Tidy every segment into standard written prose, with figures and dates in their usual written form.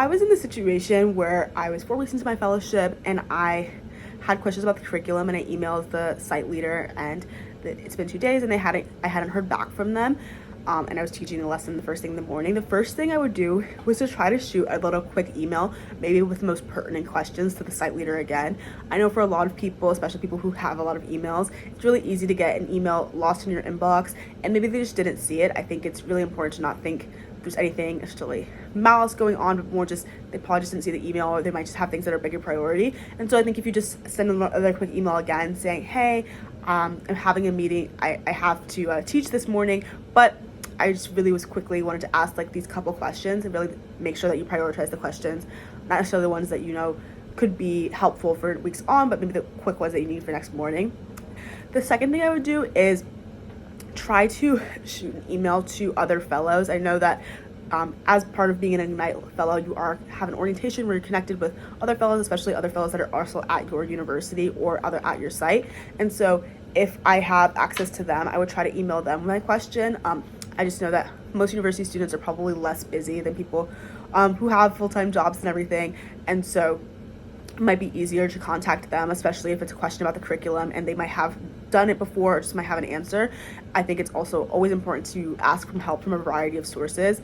I was in the situation where I was 4 weeks into my fellowship and I had questions about the curriculum, and I emailed the site leader, and it's been 2 days and I hadn't heard back from them. And I was teaching a lesson the first thing in the morning. The first thing I would do was to try to shoot a little quick email, maybe with the most pertinent questions, to the site leader again. I know for a lot of people, especially people who have a lot of emails, it's really easy to get an email lost in your inbox and maybe they just didn't see it. I think it's really important to not think there's anything actually malice going on, but more just they probably just didn't see the email, or they might just have things that are bigger priority. And so I think if you just send another quick email again saying, hey, I'm having a meeting, I have to teach this morning, but I just really wanted to ask like these couple questions, and really make sure that you prioritize the questions, not necessarily the ones that you know could be helpful for weeks on, but maybe the quick ones that you need for next morning. The second thing I would do is try to shoot an email to other fellows. I know that as part of being an Ignite fellow, you have an orientation where you're connected with other fellows, especially other fellows that are also at your university or other at your site. And so if I have access to them, I would try to email them my question. I just know that most university students are probably less busy than people who have full-time jobs and everything. And so it might be easier to contact them, especially if it's a question about the curriculum and they might have done it before or just might have an answer. I think it's also always important to ask for help from a variety of sources,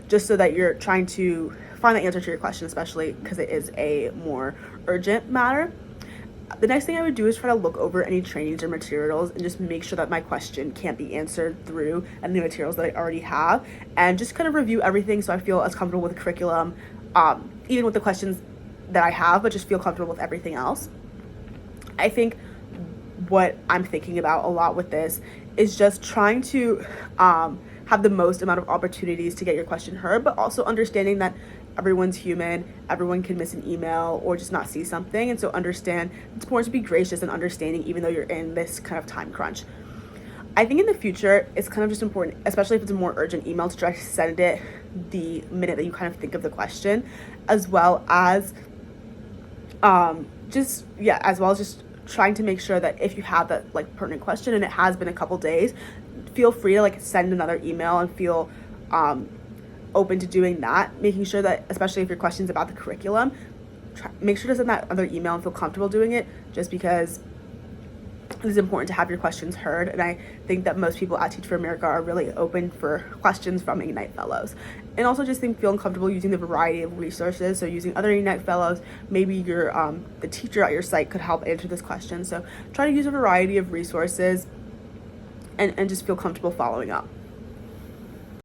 just so that you're trying to find the answer to your question, especially because it is a more urgent matter. The next thing I would do is try to look over any trainings or materials and just make sure that my question can't be answered through any materials that I already have, and just kind of review everything so I feel as comfortable with the curriculum, even with the questions that I have, but just feel comfortable with everything else. I think what I'm thinking about a lot with this is just trying to have the most amount of opportunities to get your question heard, but also understanding that everyone's human, everyone can miss an email or just not see something. And so understand it's important to be gracious and understanding even though you're in this kind of time crunch. I think in the future, it's kind of just important, especially if it's a more urgent email, to try to send it the minute that you kind of think of the question, as well as just trying to make sure that if you have that like pertinent question and it has been a couple days, feel free to like send another email and feel open to doing that, making sure that, especially if your question's about the curriculum, make sure to send that other email and feel comfortable doing it, just because it is important to have your questions heard. And I think that most people at Teach for America are really open for questions from Ignite Fellows. And also just feeling comfortable using the variety of resources. So using other Ignite Fellows, maybe your the teacher at your site could help answer this question. So try to use a variety of resources and just feel comfortable following up.